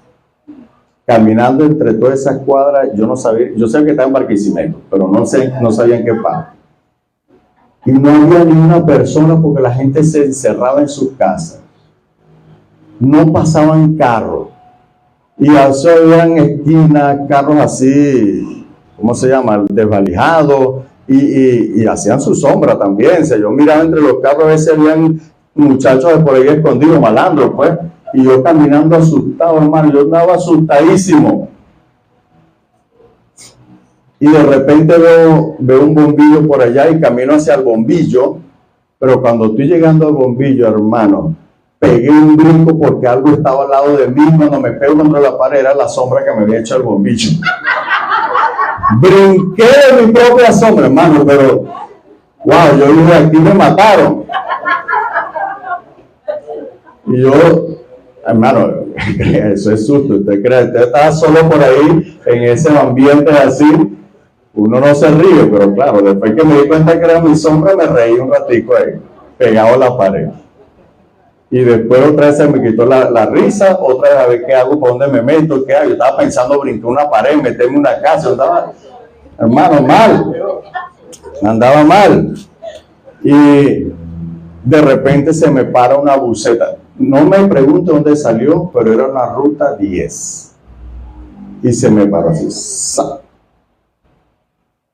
Caminando entre todas esas cuadras, yo no sabía, yo sé que estaba en Barquisimeto, pero no sabía en qué parte. Y no había ni una persona porque la gente se encerraba en sus casas. No pasaban carros. Y así habían esquinas, carros así, ¿cómo se llama? Desvalijados. Y hacían su sombra también. O sea, yo miraba entre los carros, a veces habían muchachos de por ahí escondidos, malandros, pues. Y yo caminando asustado, hermano. Yo andaba asustadísimo. Y de repente veo un bombillo por allá y camino hacia el bombillo. Pero cuando estoy llegando al bombillo, hermano, pegué un brinco porque algo estaba al lado de mí. Cuando me pego contra la pared, era la sombra que me había hecho el bombillo. Brinqué de mi propia sombra, hermano, pero wow, yo dije, aquí me mataron. Y yo, hermano, eso es susto. Usted cree, usted estaba solo por ahí en ese ambiente así. Uno no se ríe, pero claro, después que me di cuenta que era mi sombra, me reí un ratico ahí, pegado a la pared. Y después otra vez se me quitó la risa, otra vez a ver qué hago, por dónde me meto, qué hago. Yo estaba pensando brincar una pared, meterme en una casa, yo estaba, hermano, mal, andaba mal. Y de repente se me para una buseta. No me pregunto dónde salió, pero era una ruta 10. Y se me paró así, ¡sa!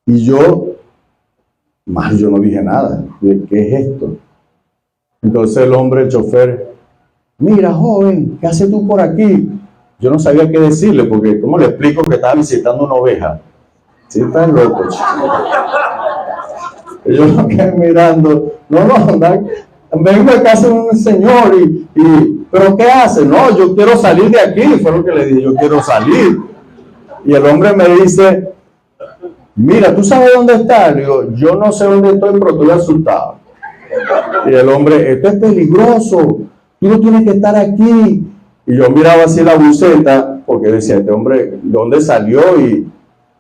Y yo no dije nada. ¿Qué es esto? Entonces el hombre, el chofer, mira, joven, ¿qué haces tú por aquí? Yo no sabía qué decirle, porque ¿cómo le explico que estaba visitando una oveja? Sí, está loco, chico. Yo lo quedé mirando, vengo a casa de un señor ¿pero qué hace? No, yo quiero salir de aquí, fue lo que le dije, yo quiero salir. Y el hombre me dice, mira, ¿tú sabes dónde estás? Le digo, yo no sé dónde estoy, pero estoy asustado. Y el hombre, esto es peligroso, tú no tienes que estar aquí. Y yo miraba así la buseta, porque decía, este hombre, ¿dónde salió?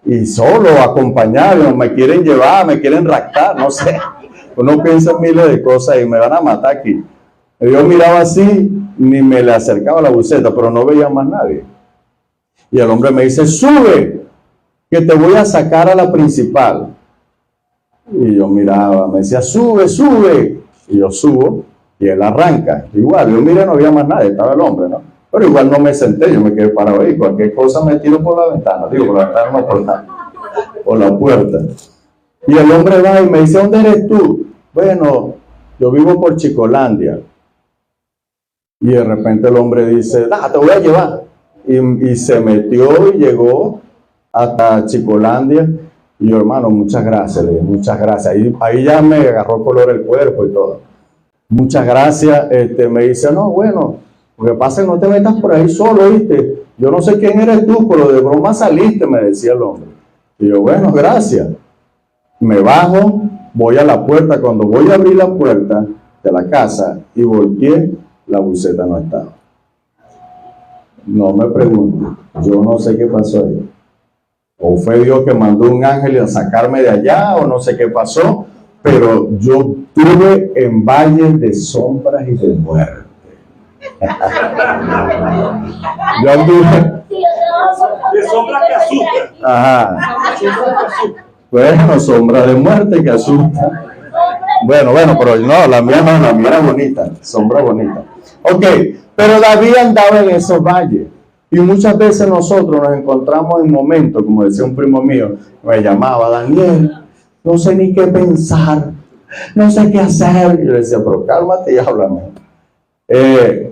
Y solo, acompañado, me quieren llevar, me quieren raptar, no sé. Uno piensa en miles de cosas y me van a matar aquí. Y yo miraba así, ni me le acercaba a la buseta, pero no veía más nadie. Y el hombre me dice, sube, que te voy a sacar a la principal. Y yo miraba, me decía, sube, sube. Y yo subo, y él arranca. Igual, yo miré, no había más nadie, estaba el hombre, ¿no? Pero igual no me senté, yo me quedé parado ahí. Cualquier cosa me tiro por la ventana. Digo, por la ventana no, por la puerta. Y el hombre va y me dice, ¿dónde eres tú? Bueno, yo vivo por Chicolandia. Y de repente el hombre dice, te voy a llevar. Y se metió y llegó hasta Chicolandia. Y yo, hermano, muchas gracias, le dije, muchas gracias. Ahí ya me agarró color el cuerpo y todo. Muchas gracias. Me dice, no, bueno, lo que pasa es que no te metas por ahí solo, ¿viste? Yo no sé quién eres tú, pero de broma saliste, me decía el hombre. Y yo, bueno, gracias. Me bajo, voy a la puerta. Cuando voy a abrir la puerta de la casa y volteé, la buseta no estaba. No me pregunto, yo no sé qué pasó ahí. O fue Dios que mandó un ángel a sacarme de allá, o no sé qué pasó, pero yo estuve en valles de sombras y de muerte. Yo anduve de sombra que asusta. Ajá. Bueno, sombra de muerte que asusta. Bueno, pero no, la mía era bonita, sombra bonita. Ok, pero David andaba en esos valles. Y muchas veces nosotros nos encontramos en momentos, como decía un primo mío, me llamaba, Daniel, no sé ni qué pensar, no sé qué hacer. Y yo le decía, pero cálmate y háblame.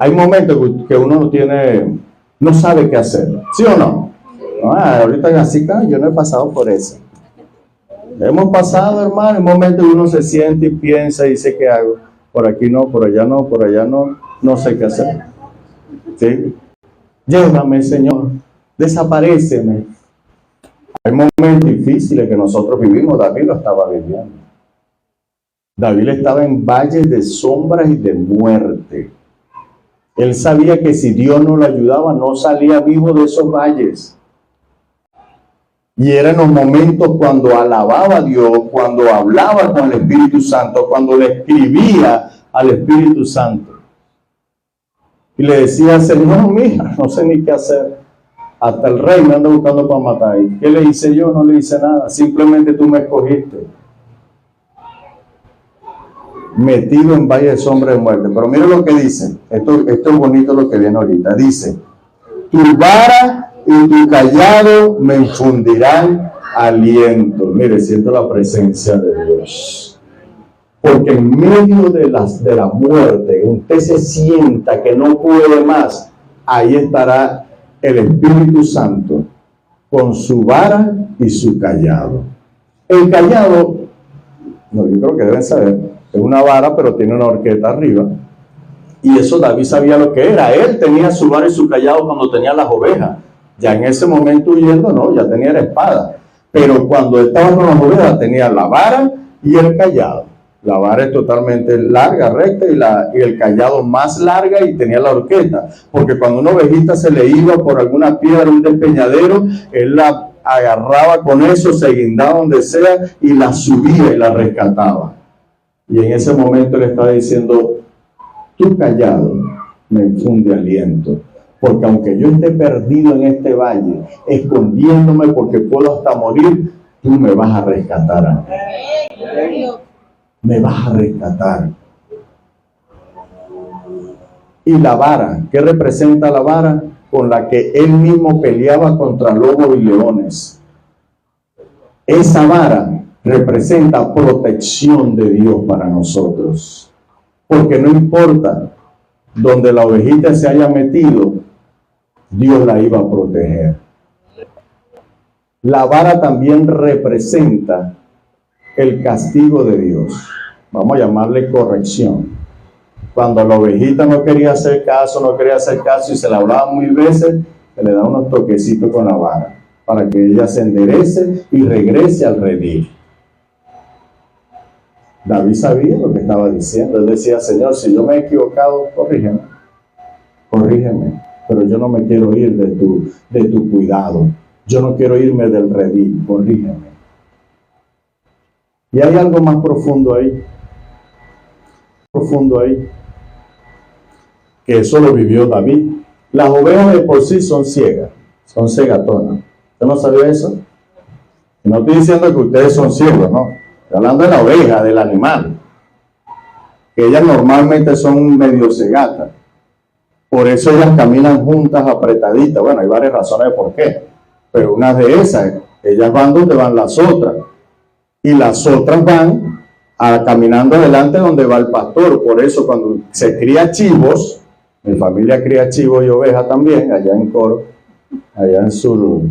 Hay momentos que uno no sabe qué hacer, ¿sí o no? Ahorita así, yo no he pasado por eso. Hemos pasado, hermano, en momentos que uno se siente y piensa y dice, ¿qué hago? Por aquí no, por allá no, por allá no, no sé qué hacer. ¿Sí? Llévame, Señor, desaparéceme. Hay momentos difíciles que nosotros vivimos, David lo estaba viviendo. David estaba en valles de sombras y de muerte. Él sabía que si Dios no lo ayudaba, no salía vivo de esos valles. Y eran los momentos cuando alababa a Dios, cuando hablaba con el Espíritu Santo, cuando le escribía al Espíritu Santo. Y le decía, Señor, mija, no sé ni qué hacer. Hasta el rey me anda buscando para matar. ¿Y qué le hice yo? No le hice nada. Simplemente tú me escogiste. Metido en valle de sombra de muerte. Pero mira lo que dice. Esto es bonito lo que viene ahorita. Dice, tu vara y tu callado me infundirán aliento. Mire, siento la presencia de Dios. Porque en medio de la muerte, usted se sienta que no puede más, ahí estará el Espíritu Santo con su vara y su callado. El callado, no, yo creo que deben saber, es una vara, pero tiene una horqueta arriba. Y eso David sabía lo que era. Él tenía su vara y su callado cuando tenía las ovejas. Ya en ese momento huyendo, no, ya tenía la espada. Pero cuando estaba con las ovejas tenía la vara y el callado. La vara es totalmente larga, recta, y el callado más larga, y tenía la horqueta. Porque cuando una ovejita se le iba por alguna piedra, un despeñadero, él la agarraba con eso, se guindaba donde sea y la subía y la rescataba. Y en ese momento le estaba diciendo, tu callado me infunde aliento. Porque aunque yo esté perdido en este valle, escondiéndome porque puedo hasta morir, tú me vas a rescatar a mí. Me vas a rescatar. Y la vara, ¿qué representa la vara? Con la que él mismo peleaba contra lobos y leones. Esa vara representa protección de Dios para nosotros. Porque no importa donde la ovejita se haya metido, Dios la iba a proteger. La vara también representa el castigo de Dios. Vamos a llamarle corrección. Cuando la ovejita no quería hacer caso y se la hablaba mil veces, se le da unos toquecitos con la vara para que ella se enderece y regrese al redil. David sabía lo que estaba diciendo. Él decía, Señor, si yo me he equivocado, corrígeme, pero yo no me quiero ir de tu cuidado. Yo no quiero irme del redil, corrígeme. Y hay algo más profundo ahí, que eso lo vivió David. Las ovejas de por sí son ciegas, son cegatonas. ¿Usted no sabía eso? No estoy diciendo que ustedes son ciegos, no. Estoy hablando de la oveja, del animal. Que ellas normalmente son medio cegatas. Por eso ellas caminan juntas, apretaditas. Bueno, hay varias razones de por qué. Pero una de esas, ellas van donde van las otras. Y las otras van caminando adelante donde va el pastor. Por eso cuando se cría chivos, mi familia cría chivos y ovejas también, allá en Coro, allá en Sur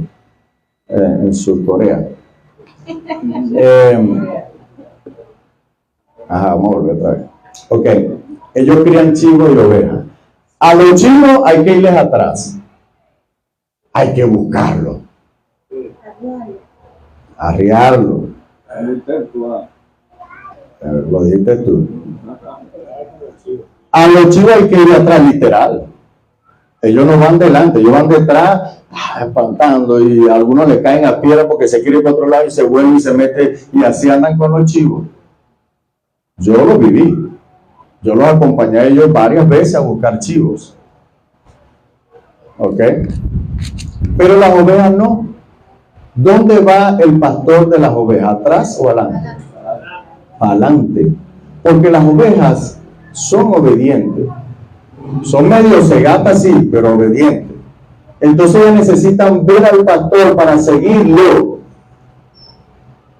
Corea. Vamos a volver otra vez. Ok, ellos crían chivos y ovejas. A los chivos hay que irles atrás. Hay que buscarlo. Arriarlo. Lo dijiste tú. A los chivos hay que ir atrás, literal. Ellos no van delante, ellos van detrás, espantando, y a algunos le caen a piedra porque se quiere ir para otro lado y se vuelve y se mete, y así andan con los chivos. Yo lo viví. Yo los acompañé a ellos varias veces a buscar chivos. ¿Ok? Pero las ovejas no. ¿Dónde va el pastor de las ovejas? ¿Atrás o adelante? Adelante. Porque las ovejas son obedientes. Son medio cegatas, sí, pero obedientes. Entonces ellas necesitan ver al pastor para seguirlo.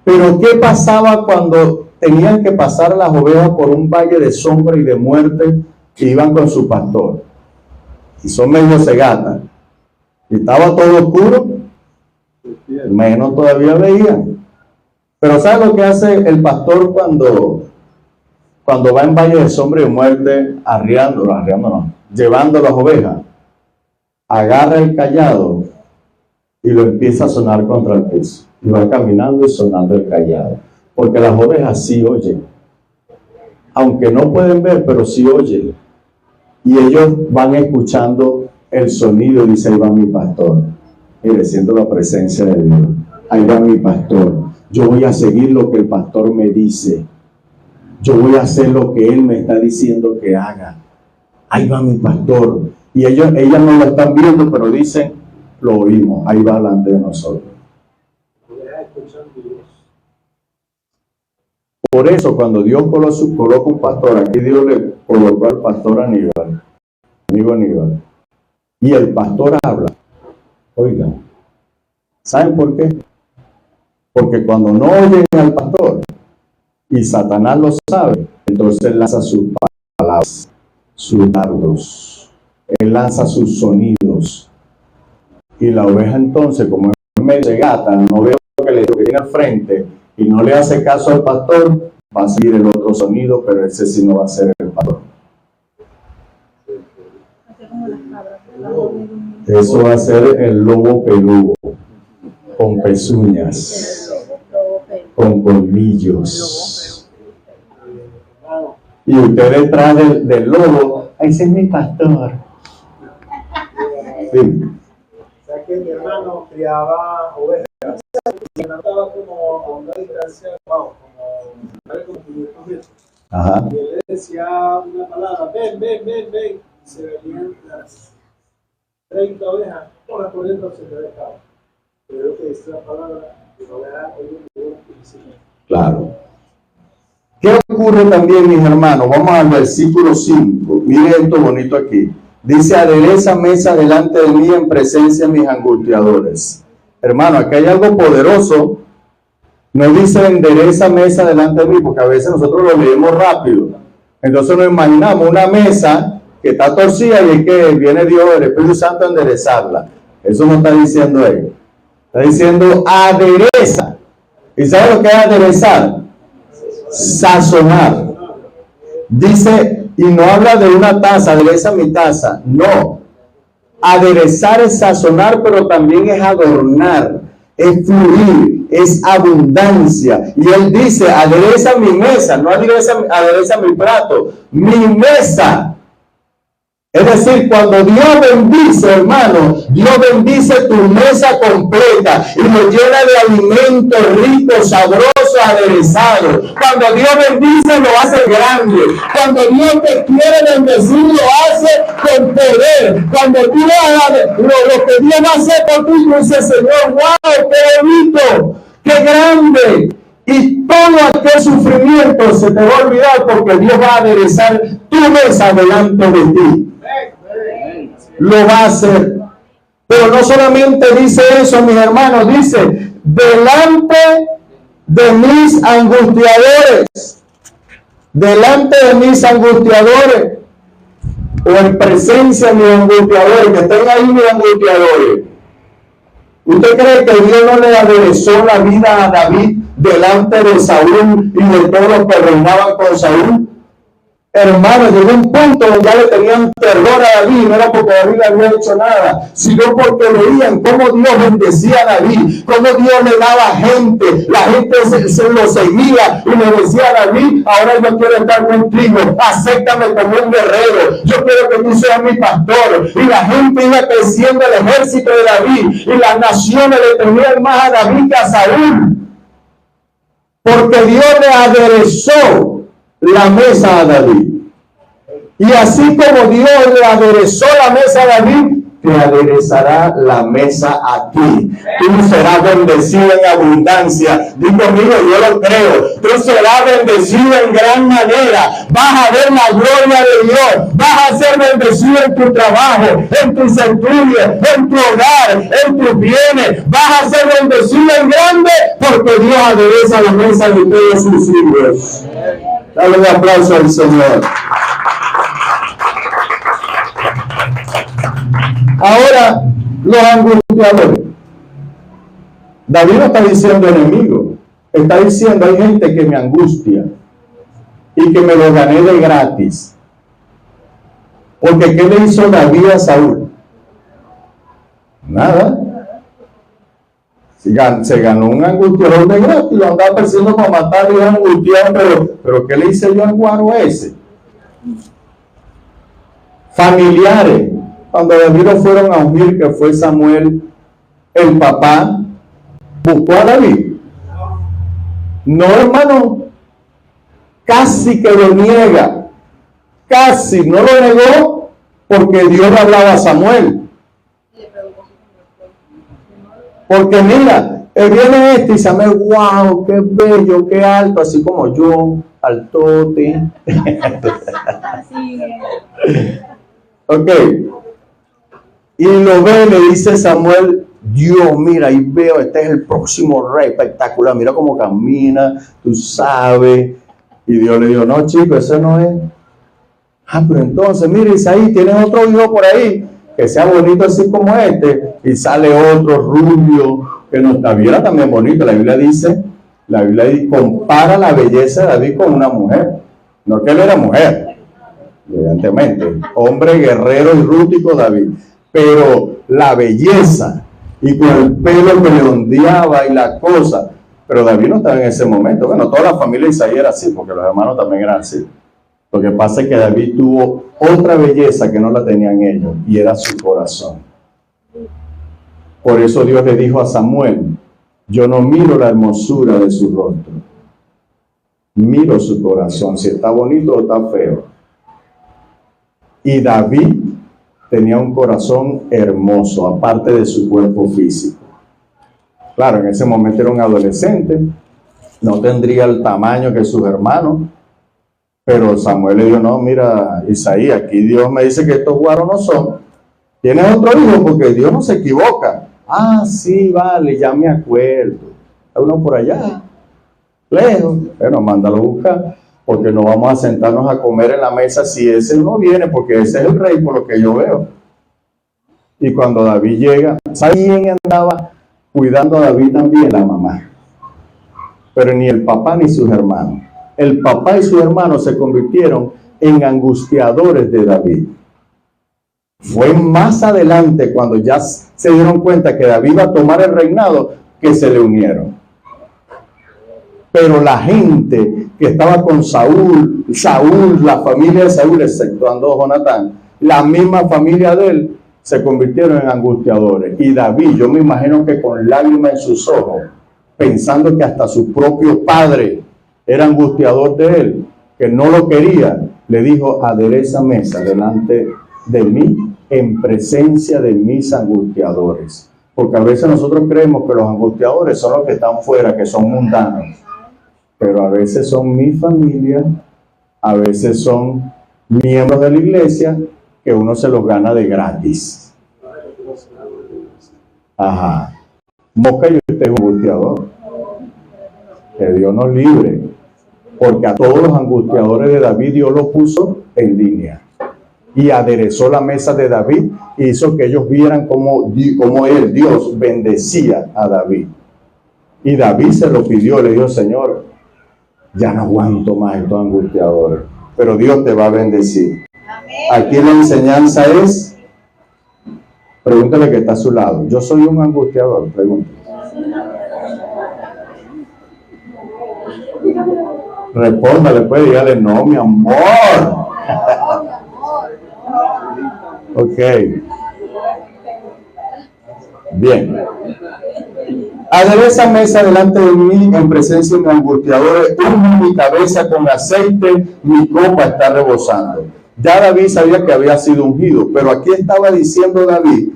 Pero ¿qué pasaba cuando tenían que pasar las ovejas por un valle de sombra y de muerte que iban con su pastor? Y son medio cegatas. Y estaba todo oscuro, menos todavía veían. Pero ¿sabe lo que hace el pastor cuando va en valle de sombra y de muerte, llevando las ovejas? Agarra el callado y lo empieza a sonar contra el piso. Y va caminando y sonando el callado. Porque las ovejas sí oyen. Aunque no pueden ver, pero sí oyen. Y ellos van escuchando el sonido y dice, ahí va mi pastor. Mire, siento la presencia de Dios. Ahí va mi pastor. Yo voy a seguir lo que el pastor me dice. Yo voy a hacer lo que él me está diciendo que haga. Ahí va mi pastor. Y ellas no lo están viendo, pero dicen, lo oímos, ahí va delante de nosotros. Por eso, cuando Dios coloca un pastor, aquí Dios le colocó al pastor Aníbal, amigo Aníbal, y el pastor habla. Oigan, ¿saben por qué? Porque cuando no oyen al pastor, y Satanás lo sabe, entonces lanza sus palabras, sus dardos, él lanza sus sonidos, y la oveja entonces, como es medio de gata, no ve lo que le tiene al frente, y no le hace caso al pastor, va a seguir el otro sonido, pero ese sí no va a ser el pastor. Eso va a ser el lobo peludo, con pezuñas, con colmillos. Y usted detrás del lobo, ese es mi pastor. Sí. O sea que mi hermano criaba ovejas. Y me estaba como a una distancia, como 500 metros. Ajá. Y él le decía una palabra, ven, y se venían las 30 ovejas, todas corriendo se le dejaba. Pero lo que dice la palabra, la oveja oye y dice, claro. ¿Qué ocurre también, mis hermanos? Vamos al versículo 5. Miren esto bonito aquí. Dice, adereza mesa delante de mí en presencia de mis angustiadores. Hermano, aquí hay algo poderoso. No dice endereza mesa delante de mí, porque a veces nosotros lo leemos rápido. Entonces nos imaginamos una mesa que está torcida y es que viene Dios, el Espíritu Santo, a enderezarla. Eso no está diciendo él. Está diciendo adereza. ¿Y sabe lo que es aderezar? Sazonar. Dice, y no habla de una taza, adereza mi taza. No. Aderezar es sazonar, pero también es adornar, es fluir, es abundancia. Y él dice, adereza mi mesa, no adereza mi plato, mi mesa. Es decir, cuando Dios bendice, hermano, Dios bendice tu mesa completa y lo llena de alimentos ricos, sabrosos, aderezados. Cuando Dios bendice, lo hace grande. Cuando Dios te quiere bendecir, lo hace con poder. Cuando tú lo que Dios va a hacer por ti, tú dices, Señor, wow, qué bonito, qué grande. Y todo aquel sufrimiento se te va a olvidar porque Dios va a aderezar tu mesa delante de ti. Lo va a hacer. Pero no solamente dice eso, mis hermanos, dice, delante de mis angustiadores, delante de mis angustiadores, o en presencia de mis angustiadores, que estén ahí mis angustiadores. ¿Usted cree que Dios no le aderezó la vida a David delante de Saúl y de todos los que reinaban con Saúl? Hermano, llegó un punto donde ya le tenían terror a David, no era porque David había hecho nada, sino porque veían cómo Dios bendecía a David, cómo Dios le daba gente, la gente se lo seguía y le decía a David, ahora yo quiero estar contigo, acéptame como un guerrero, yo quiero que tú seas mi pastor. Y la gente iba creciendo el ejército de David y las naciones le temían más a David que a Saúl, porque Dios le aderezó la mesa a David. Y así como Dios le aderezó la mesa a David, te aderezará la mesa a ti. Tú serás bendecido en abundancia. Digo conmigo, yo lo creo. Tú serás bendecido en gran manera. Vas a ver la gloria de Dios. Vas a ser bendecido en tu trabajo, en tus estudios, en tu hogar, en tus bienes. Vas a ser bendecido en grande porque Dios adereza la mesa de todos sus hijos. Dale un aplauso al Señor. Ahora, los angustiadores. David no está diciendo enemigo. Está diciendo hay gente que me angustia y que me lo gané de gratis. Porque ¿qué le hizo David a Saúl? Nada. Se ganó un angustiador de gratis, lo andaba persiguiendo para matar y angustiado, pero ¿qué le hice yo al guaro ese? Familiares, cuando David lo fueron a ungir, que fue Samuel, el papá, buscó a David. No, hermano, casi que lo niega, casi no lo negó, Porque Dios le hablaba a Samuel. Porque mira, viene este y Samuel, wow, qué bello, qué alto, así como yo, altote. Ok. Y lo ve, le dice Samuel, Dios, mira, y veo, este es el próximo rey, espectacular, mira cómo camina, tú sabes. Y Dios le dijo, no, chico, ese no es. Ah, pero entonces, mira, Isaí, tienes otro hijo por ahí, que sea bonito así como este, y sale otro rubio, que no está bien, también bonito. La Biblia dice, compara la belleza de David con una mujer. No que él era mujer, evidentemente, hombre guerrero y rústico David, pero la belleza y con el pelo que le ondeaba y la cosa, pero David no estaba en ese momento. Bueno, toda la familia de Isaí era así, porque los hermanos también eran así. Lo que pasa es que David tuvo otra belleza que no la tenían ellos, y era su corazón. Por eso Dios le dijo a Samuel, yo no miro la hermosura de su rostro, miro su corazón, si está bonito o está feo. Y David tenía un corazón hermoso, aparte de su cuerpo físico. Claro, en ese momento era un adolescente, no tendría el tamaño que sus hermanos, pero Samuel le dijo, no, mira, Isaí, aquí Dios me dice que estos guaros no son. ¿Tienes otro hijo? Porque Dios no se equivoca. Ah, sí, vale, ya me acuerdo. Hay uno por allá, lejos. Bueno, mándalo a buscar, porque no vamos a sentarnos a comer en la mesa si ese no viene, porque ese es el rey, por lo que yo veo. Y cuando David llega, ¿sabe quién andaba cuidando a David también? La mamá. Pero ni el papá ni sus hermanos. El papá y sus hermanos se convirtieron en angustiadores de David. Fue más adelante, cuando ya se dieron cuenta que David iba a tomar el reinado, que se le unieron. Pero la gente que estaba con Saúl, la familia de Saúl, exceptuando Jonatán, la misma familia de él, se convirtieron en angustiadores. Y David, yo me imagino que con lágrimas en sus ojos, pensando que hasta su propio padre era angustiador de él, que no lo quería, le dijo, adereza mesa delante de mí, en presencia de mis angustiadores. Porque a veces nosotros creemos que los angustiadores son los que están fuera, que son mundanos, pero a veces son mi familia, a veces son miembros de la iglesia, que uno se los gana de gratis. Ajá. Mosca, y usted es un angustiador. Que Dios nos libre. Porque a todos los angustiadores de David Dios los puso en línea. Y aderezó la mesa de David y hizo que ellos vieran cómo él, Dios, bendecía a David. Y David se lo pidió, le dijo, Señor, ya no aguanto más estos angustiadores, pero Dios te va a bendecir. Aquí la enseñanza es, pregúntale que está a su lado, yo soy un angustiador, pregúntale. Respóndale, pues, dígale, no, mi amor. Ok. Bien. Adereza mesa delante de mí en presencia de mis angustiadores, unge mi cabeza con aceite, mi copa está rebosando. Ya David sabía que había sido ungido, pero aquí estaba diciendo David,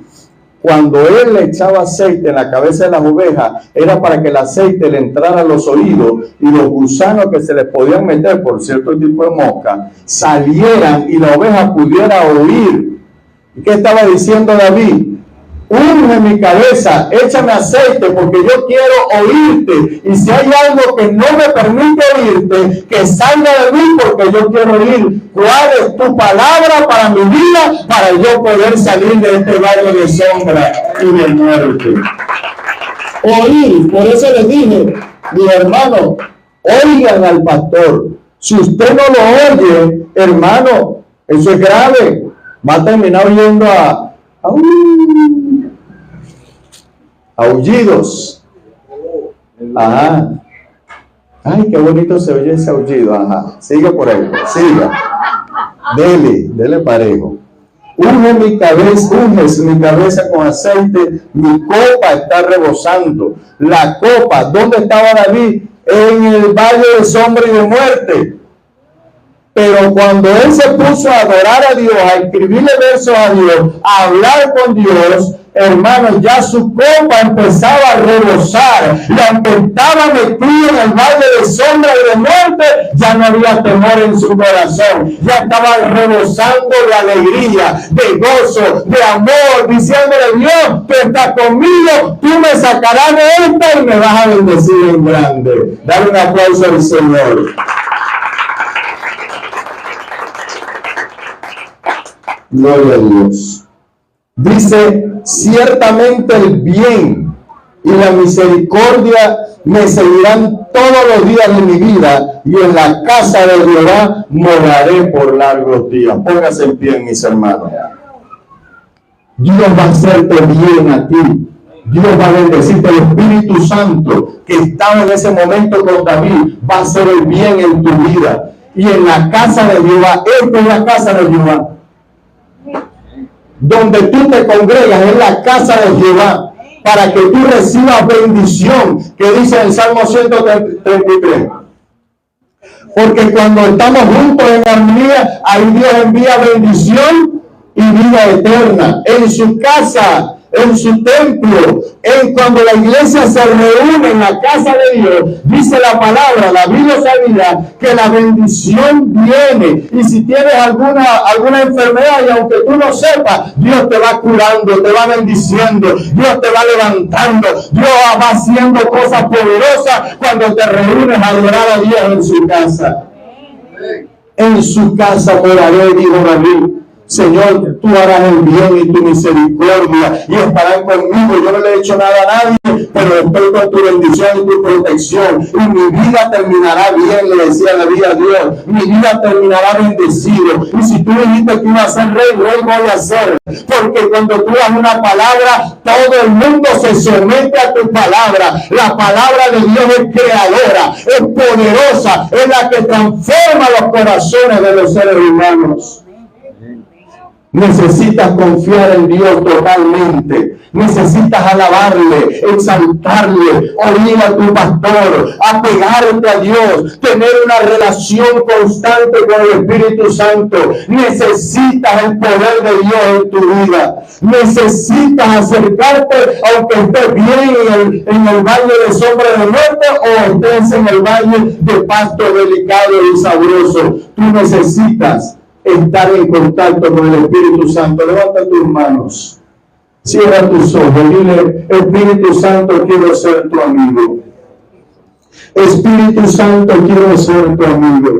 cuando él le echaba aceite en la cabeza de las ovejas, era para que el aceite le entrara a los oídos y los gusanos que se les podían meter por cierto tipo de mosca, salieran y la oveja pudiera oír. ¿Y qué estaba diciendo David? Unge mi cabeza, échame aceite porque yo quiero oírte. Y si hay algo que no me permite oírte, que salga de mí porque yo quiero oír cuál es tu palabra para mi vida, para yo poder salir de este valle de sombra y de muerte. Oír, por eso les dije, mi hermano, oigan al pastor. Si usted no lo oye, hermano, eso es grave. Va a terminar oyendo a aullidos. Ajá. Ay, qué bonito se oye ese aullido. Ajá. Siga por ahí. Siga. Dele parejo. Unge mi cabeza con aceite. Mi copa está rebosando. La copa. ¿Dónde estaba David? En el valle de sombra y de muerte. Pero cuando él se puso a adorar a Dios, a escribirle versos a Dios, a hablar con Dios, hermanos, ya su copa empezaba a rebosar. Y aunque estaba metido en el valle de sombra y de muerte, ya no había temor en su corazón. Ya estaba rebosando de alegría, de gozo, de amor, diciéndole: Dios, tú estás conmigo, tú me sacarás de esta y me vas a bendecir en grande. Dale un aplauso al Señor. Gloria a Dios. Dice: ciertamente el bien y la misericordia me seguirán todos los días de mi vida, y en la casa de Jehová moraré por largos días. Póngase en pie, mis hermanos. Dios va a hacerte bien a ti. Dios va a bendecirte. El Espíritu Santo que estaba en ese momento con David va a hacer el bien en tu vida. Y en la casa de Jehová, esta es la casa de Jehová. Donde tú te congregas es la casa de Jehová, para que tú recibas bendición, que dice en el Salmo 133. Porque cuando estamos juntos en armonía, ahí Dios envía bendición y vida eterna. En su casa, en su templo, cuando la iglesia se reúne en la casa de Dios, dice la palabra, la Biblia sabía que la bendición viene. Y si tienes alguna enfermedad, y aunque tú no sepas, Dios te va curando, te va bendiciendo, Dios te va levantando, Dios va haciendo cosas poderosas cuando te reúnes a adorar a Dios en su casa. En su casa moraré, dijo David. Señor, tú harás el bien y tu misericordia y estarán conmigo. Yo no le he hecho nada a nadie, pero estoy con tu bendición y tu protección. Y mi vida terminará bien, le decía David a Dios. Mi vida terminará bendecido. Y si tú dijiste que iba a ser rey, rey voy a ser. Porque cuando tú das una palabra, todo el mundo se somete a tu palabra. La palabra de Dios es creadora, es poderosa, es la que transforma los corazones de los seres humanos. Necesitas confiar en Dios totalmente. Necesitas alabarle, exaltarle, oír a tu pastor, apegarte a Dios, tener una relación constante con el Espíritu Santo. Necesitas el poder de Dios en tu vida. Necesitas acercarte, aunque estés bien en el valle de sombra de muerte o estés en el valle de pasto delicado y sabroso. Tú necesitas estar en contacto con el Espíritu Santo. Levanta tus manos, cierra tus ojos, dile: Espíritu Santo, quiero ser tu amigo. Espíritu Santo, quiero ser tu amigo.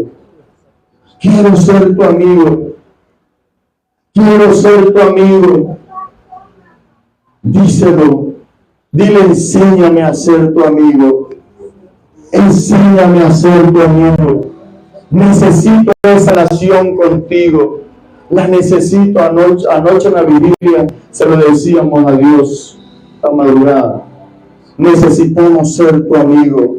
Quiero ser tu amigo. Quiero ser tu amigo. Díselo. Dile: enséñame a ser tu amigo. Enséñame a ser tu amigo. Necesito esa relación contigo. La necesito. Anoche en la vigilia se lo decíamos a Dios a madrugada. Necesitamos ser tu amigo.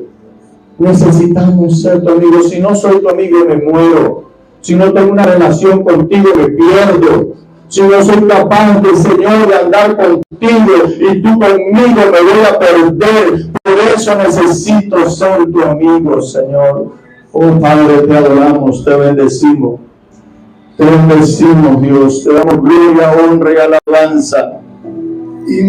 Necesitamos ser tu amigo. Si no soy tu amigo, me muero. Si no tengo una relación contigo, me pierdo. Si no soy capaz de, Señor, de andar contigo y tú conmigo, me voy a perder. Por eso necesito ser tu amigo, Señor. Oh Padre, te adoramos, te bendecimos. Te bendecimos, Dios. Te damos gloria, honra y alabanza. Y